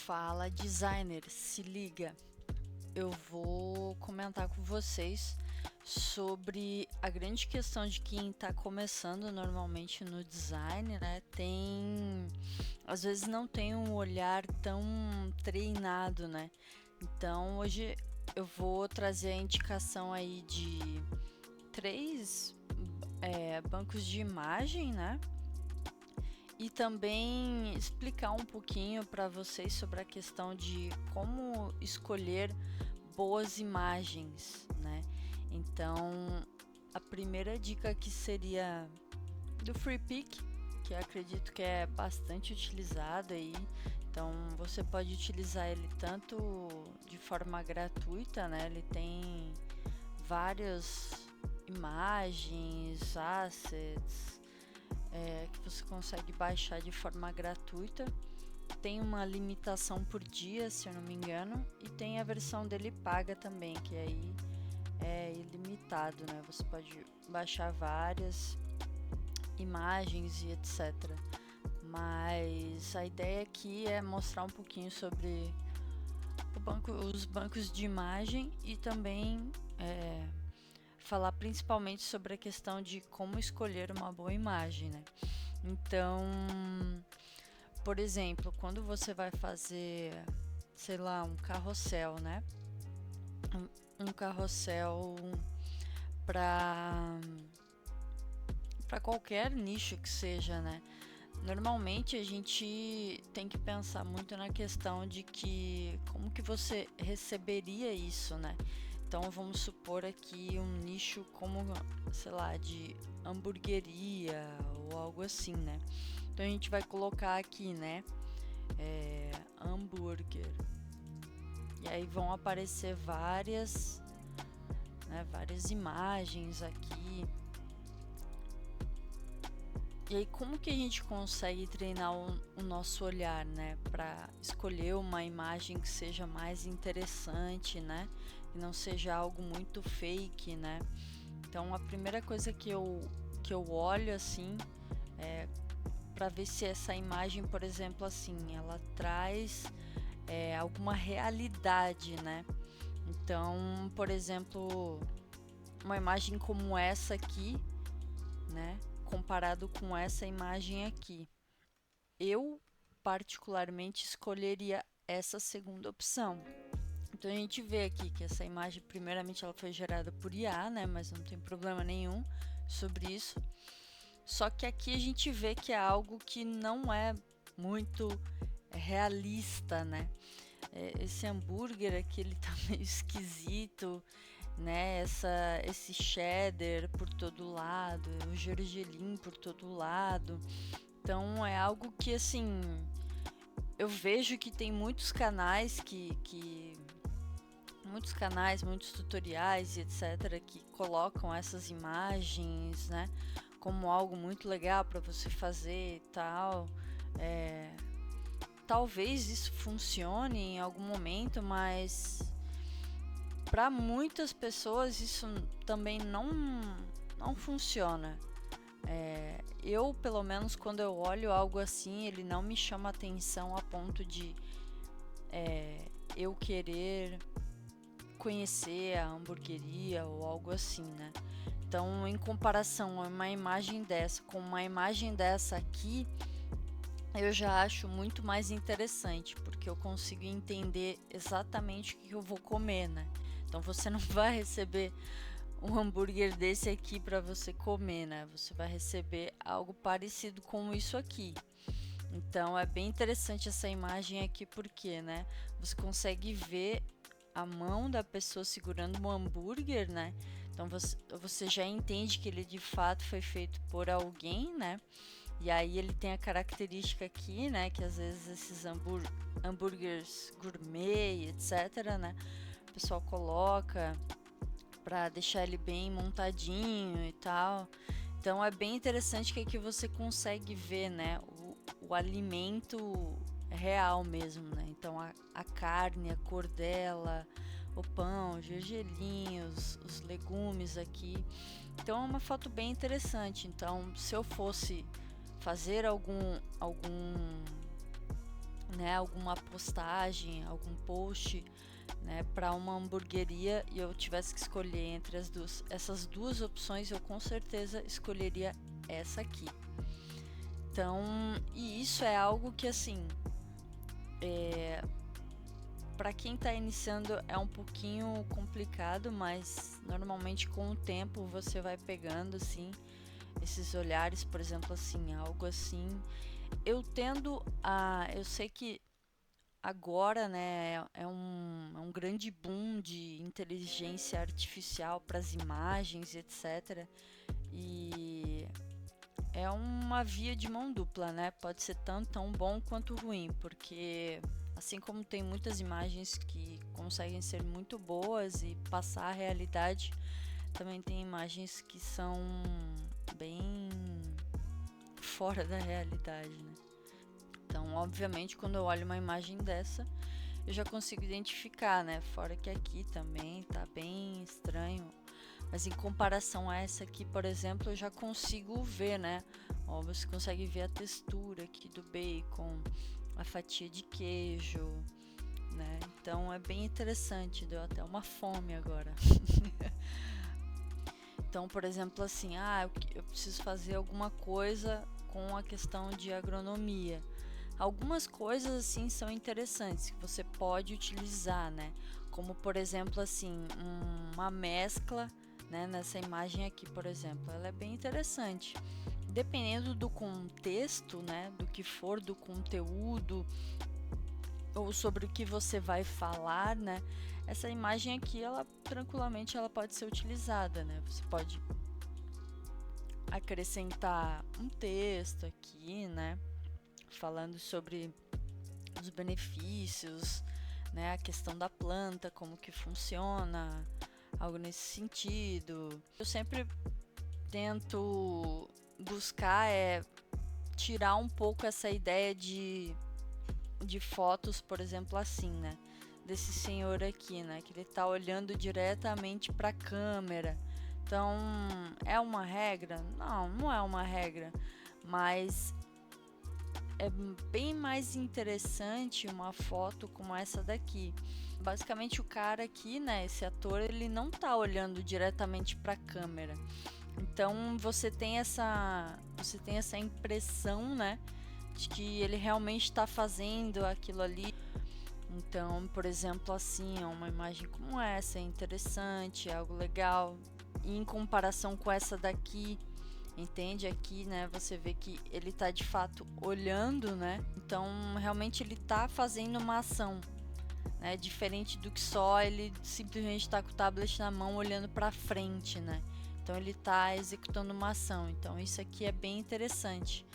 Fala, designer, se liga. Eu vou comentar com vocês sobre a grande questão de quem está começando normalmente no design, né? Às vezes não tem um olhar tão treinado, né? Então hoje eu vou trazer a indicação aí de três bancos de imagem, né? E também explicar um pouquinho para vocês sobre a questão de como escolher boas imagens, né? Então, a primeira dica aqui seria do FreePic, que eu acredito que é bastante utilizado aí. Então, você pode utilizar ele tanto de forma gratuita, né? Ele tem várias imagens, assets, que você consegue baixar de forma gratuita. Tem uma limitação por dia, se eu não me engano, e tem a versão dele paga também, que aí é ilimitado, né? Você pode baixar várias imagens e etc. Mas a ideia aqui é mostrar um pouquinho sobre os bancos de imagem e também falar principalmente sobre a questão de como escolher uma boa imagem, né? Então, por exemplo, quando você vai fazer, sei lá, um carrossel, né? Um carrossel para qualquer nicho que seja, né? Normalmente a gente tem que pensar muito na questão de que como que você receberia isso, né? Então vamos supor aqui um nicho como, sei lá, de hamburgueria ou algo assim, né? Então a gente vai colocar aqui, né? Hambúrguer. E aí vão aparecer várias imagens aqui. E aí como que a gente consegue treinar o nosso olhar, né, para escolher uma imagem que seja mais interessante, né, que não seja algo muito fake, né? Então a primeira coisa que eu olho assim é para ver se essa imagem, por exemplo, assim, ela traz alguma realidade, né? Então, por exemplo, uma imagem como essa aqui, né, comparado com essa imagem aqui, eu particularmente escolheria essa segunda opção. Então a gente vê aqui que essa imagem, primeiramente, ela foi gerada por IA, né, mas não tem problema nenhum sobre isso. Só que aqui a gente vê que é algo que não é muito realista, né? Esse hambúrguer aqui, ele tá meio esquisito, né? Esse cheddar por todo lado, o gergelim por todo lado. Então é algo que, assim, eu vejo que tem muitos canais muitos tutoriais e etc, que colocam essas imagens, né, como algo muito legal para você fazer e tal. Talvez isso funcione em algum momento, mas para muitas pessoas isso também não funciona. Eu, pelo menos, quando eu olho algo assim, ele não me chama atenção a ponto de eu querer conhecer a hamburgueria ou algo assim, né? Então, em comparação a uma imagem dessa com uma imagem dessa aqui, eu já acho muito mais interessante, porque eu consigo entender exatamente o que eu vou comer, né? Então você não vai receber um hambúrguer desse aqui para você comer, né? Você vai receber algo parecido com isso aqui. Então é bem interessante essa imagem aqui, porque, né, você consegue ver a mão da pessoa segurando um hambúrguer, né? Então você já entende que ele de fato foi feito por alguém, né? E aí ele tem a característica aqui, né, que às vezes esses hambúrgueres gourmet, etc, né, o pessoal coloca para deixar ele bem montadinho e tal. Então é bem interessante que aqui você consegue ver, né, o alimento real mesmo, né? Então a carne, a cor dela, o pão, o gergelim, os legumes aqui. Então é uma foto bem interessante. Então, se eu fosse fazer né, alguma postagem, algum post, né, para uma hamburgueria e eu tivesse que escolher entre essas duas opções, eu com certeza escolheria essa aqui. Então, e isso é algo que assim, para quem está iniciando é um pouquinho complicado, mas normalmente com o tempo você vai pegando assim esses olhares, por exemplo, assim, algo assim. Eu sei que agora, né, é um grande boom de inteligência artificial para as imagens, etc. E é uma via de mão dupla, né? Pode ser tanto tão bom quanto ruim, porque assim como tem muitas imagens que conseguem ser muito boas e passar a realidade, também tem imagens que são bem fora da realidade, né? Então, obviamente, quando eu olho uma imagem dessa, eu já consigo identificar, né? Fora que aqui também tá bem estranho. Mas em comparação a essa aqui, por exemplo, eu já consigo ver, né? Ó, você consegue ver a textura aqui do bacon, a fatia de queijo, né? Então é bem interessante, deu até uma fome agora. Então, por exemplo, assim, eu preciso fazer alguma coisa com a questão de agronomia. Algumas coisas assim são interessantes que você pode utilizar, né? Como por exemplo assim, uma mescla, né? Nessa imagem aqui, por exemplo, ela é bem interessante. Dependendo do contexto, né? Do que for do conteúdo ou sobre o que você vai falar, né? Essa imagem aqui, ela tranquilamente ela pode ser utilizada, né? Você pode acrescentar um texto aqui, né? Falando sobre os benefícios, né, a questão da planta, como que funciona, algo nesse sentido. Eu sempre tento buscar tirar um pouco essa ideia de fotos, por exemplo, assim, né, desse senhor aqui, né, que ele tá olhando diretamente para a câmera. Então, é uma regra? Não, não é uma regra, mas é bem mais interessante uma foto como essa daqui. Basicamente o cara aqui, né, esse ator, ele não tá olhando diretamente para a câmera. Então você tem essa impressão, né, de que ele realmente está fazendo aquilo ali. Então, por exemplo, assim, uma imagem como essa é interessante, é algo legal. E em comparação com essa daqui, entende? Aqui, né, você vê que ele tá de fato olhando, né? Então, realmente ele tá fazendo uma ação, né? Diferente do que só ele simplesmente tá com o tablet na mão olhando para frente, né? Então, ele tá executando uma ação. Então, isso aqui é bem interessante.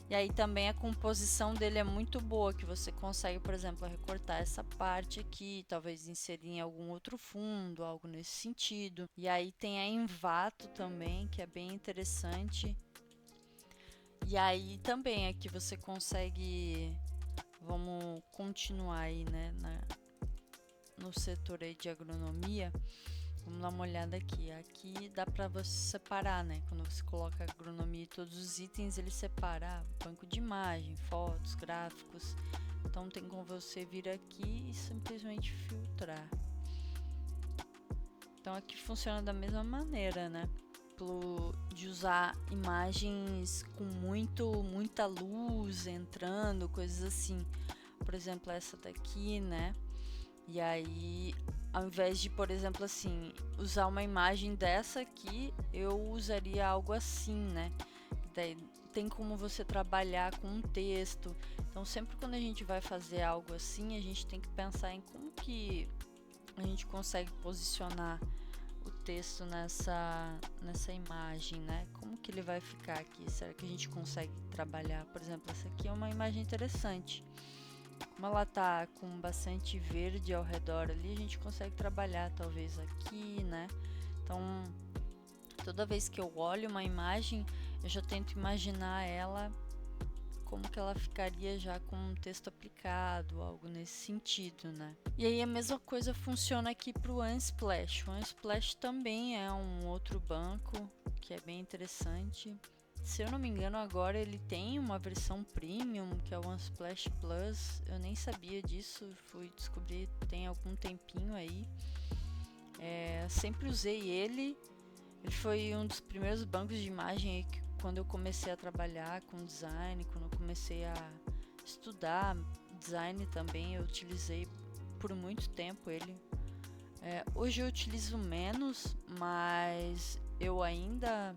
E aí também a composição dele é muito boa, que você consegue, por exemplo, recortar essa parte aqui, talvez inserir em algum outro fundo, algo nesse sentido. E aí tem a Envato também, que é bem interessante. E aí também aqui você consegue, vamos continuar aí, né, no setor aí de agronomia. Vamos dar uma olhada aqui. Aqui dá para você separar, né? Quando você coloca agronomia e todos os itens, ele separa banco de imagem, fotos, gráficos. Então tem como você vir aqui e simplesmente filtrar. Então aqui funciona da mesma maneira, né? De usar imagens com muita luz entrando, coisas assim. Por exemplo, essa daqui, né? E aí, ao invés de, por exemplo, assim, usar uma imagem dessa aqui, eu usaria algo assim, né? Daí tem como você trabalhar com um texto. Então, sempre quando a gente vai fazer algo assim, a gente tem que pensar em como que a gente consegue posicionar o texto nessa imagem, né? Como que ele vai ficar aqui? Será que a gente consegue trabalhar? Por exemplo, essa aqui é uma imagem interessante. Como ela tá com bastante verde ao redor ali, a gente consegue trabalhar talvez aqui, né? Então, toda vez que eu olho uma imagem, eu já tento imaginar ela como que ela ficaria já com um texto aplicado, algo nesse sentido, né? E aí a mesma coisa funciona aqui para o Unsplash. O Unsplash também é um outro banco que é bem interessante. Se eu não me engano, agora ele tem uma versão premium, que é o Unsplash Plus. Eu nem sabia disso, fui descobrir tem algum tempinho aí. Sempre usei ele. Ele foi um dos primeiros bancos de imagem aí que, quando eu comecei a trabalhar com design, quando eu comecei a estudar design também, eu utilizei por muito tempo ele. Hoje eu utilizo menos, mas eu ainda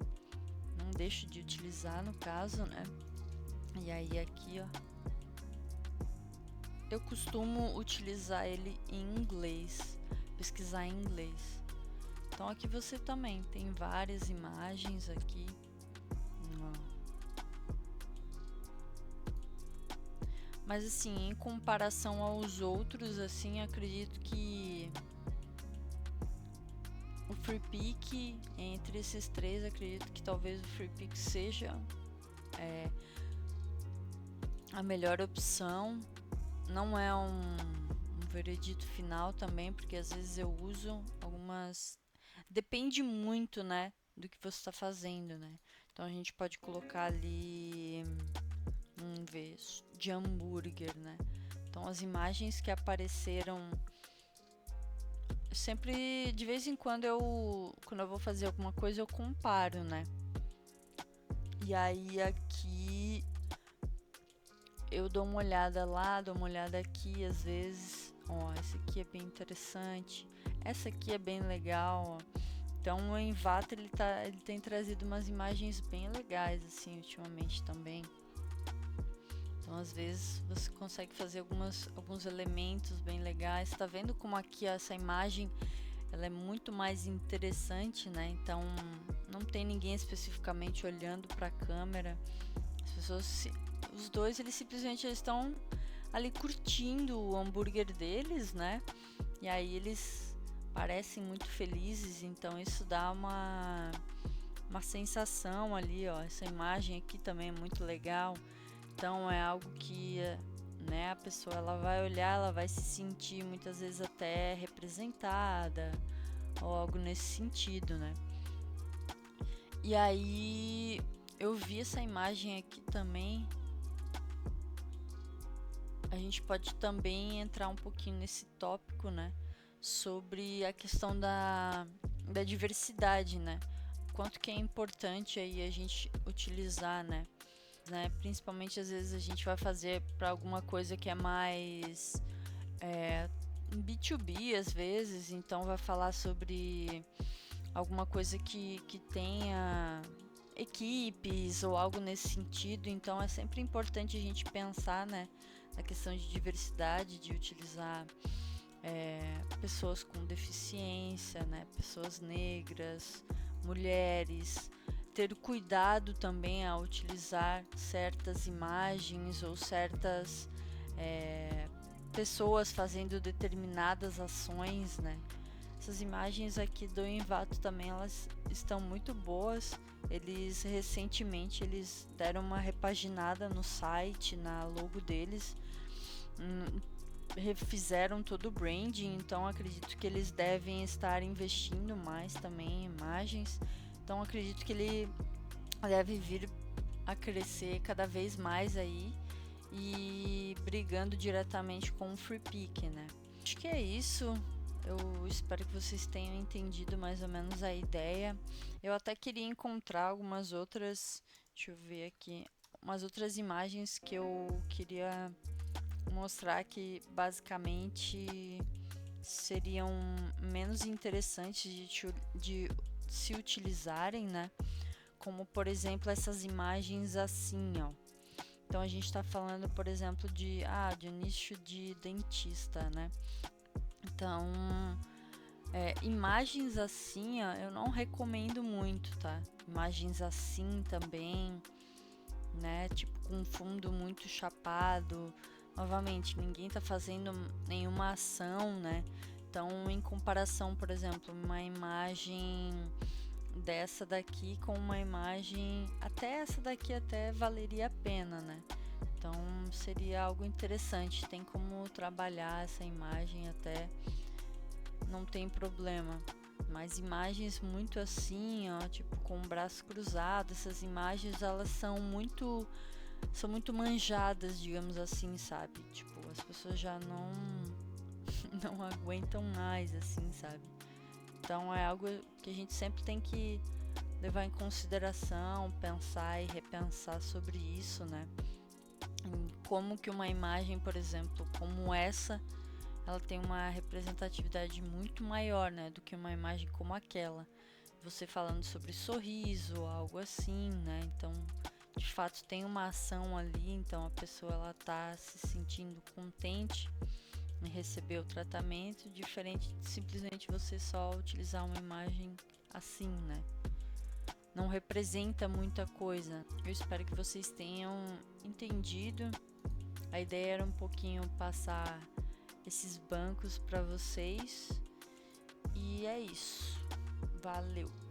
não deixo de utilizar, no caso, né? E aí aqui, ó, eu costumo utilizar ele em inglês, pesquisar em inglês. Então aqui você também tem várias imagens aqui. Mas assim, em comparação aos outros, assim, acredito que o Freepik, entre esses três, acredito que talvez o Freepik seja a melhor opção. Não é um veredito final também, porque às vezes eu uso algumas... Depende muito, né, do que você está fazendo, né? Então a gente pode colocar ali, vamos ver, de hambúrguer, né? Então as imagens que apareceram... Sempre, de vez em quando, quando eu vou fazer alguma coisa, eu comparo, né? E aí aqui eu dou uma olhada lá, dou uma olhada aqui, às vezes, ó, esse aqui é bem interessante, essa aqui é bem legal, ó. Então o Envato ele tem trazido umas imagens bem legais assim ultimamente também. Então às vezes você consegue fazer alguns elementos bem legais. Tá vendo como aqui essa imagem ela é muito mais interessante, né? Então não tem ninguém especificamente olhando para a câmera. As pessoas, os dois, eles simplesmente estão ali curtindo o hambúrguer deles, né? E aí eles parecem muito felizes, então isso dá uma sensação ali, ó. Essa imagem aqui também é muito legal. Então é algo que, né, a pessoa ela vai olhar, ela vai se sentir muitas vezes até representada ou algo nesse sentido, né? E aí eu vi essa imagem aqui também. A gente pode também entrar um pouquinho nesse tópico, né, sobre a questão da diversidade, né? Quanto que é importante aí a gente utilizar, né? Principalmente às vezes a gente vai fazer para alguma coisa que é mais B2B às vezes, então vai falar sobre alguma coisa que tenha equipes ou algo nesse sentido, então é sempre importante a gente pensar, né, na questão de diversidade, de utilizar pessoas com deficiência, né, pessoas negras, mulheres, ter cuidado também ao utilizar certas imagens ou certas pessoas fazendo determinadas ações, né? Essas imagens aqui do Envato também, elas estão muito boas. Eles recentemente deram uma repaginada no site, na logo deles, refizeram todo o branding, então acredito que eles devem estar investindo mais também em imagens. Então acredito que ele deve vir a crescer cada vez mais aí e brigando diretamente com o Freepik, né? Acho que é isso. Eu espero que vocês tenham entendido mais ou menos a ideia. Eu até queria encontrar algumas outras, deixa eu ver aqui, umas outras imagens que eu queria mostrar que basicamente seriam menos interessantes de se utilizarem, né? Como por exemplo essas imagens assim, ó. Então a gente está falando, por exemplo, de um nicho de dentista, né? Então imagens assim, ó, eu não recomendo muito, tá? Imagens assim também, né? Tipo com fundo muito chapado. Novamente, ninguém tá fazendo nenhuma ação, né? Então, em comparação, por exemplo, uma imagem dessa daqui com uma imagem, até essa daqui até valeria a pena, né? Então, seria algo interessante. Tem como trabalhar essa imagem até, não tem problema. Mas imagens muito assim, ó, tipo com o braço cruzado, essas imagens elas são muito manjadas, digamos assim, sabe? Tipo, as pessoas já não aguentam mais, assim, sabe? Então é algo que a gente sempre tem que levar em consideração, pensar e repensar sobre isso, né? Em como que uma imagem, por exemplo, como essa, ela tem uma representatividade muito maior, né, do que uma imagem como aquela. Você falando sobre sorriso, algo assim, né? Então, de fato, tem uma ação ali, então a pessoa ela tá se sentindo contente em receber o tratamento, diferente de simplesmente você só utilizar uma imagem assim, né? Não representa muita coisa. Eu espero que vocês tenham entendido. A ideia era um pouquinho passar esses bancos para vocês. E é isso. Valeu!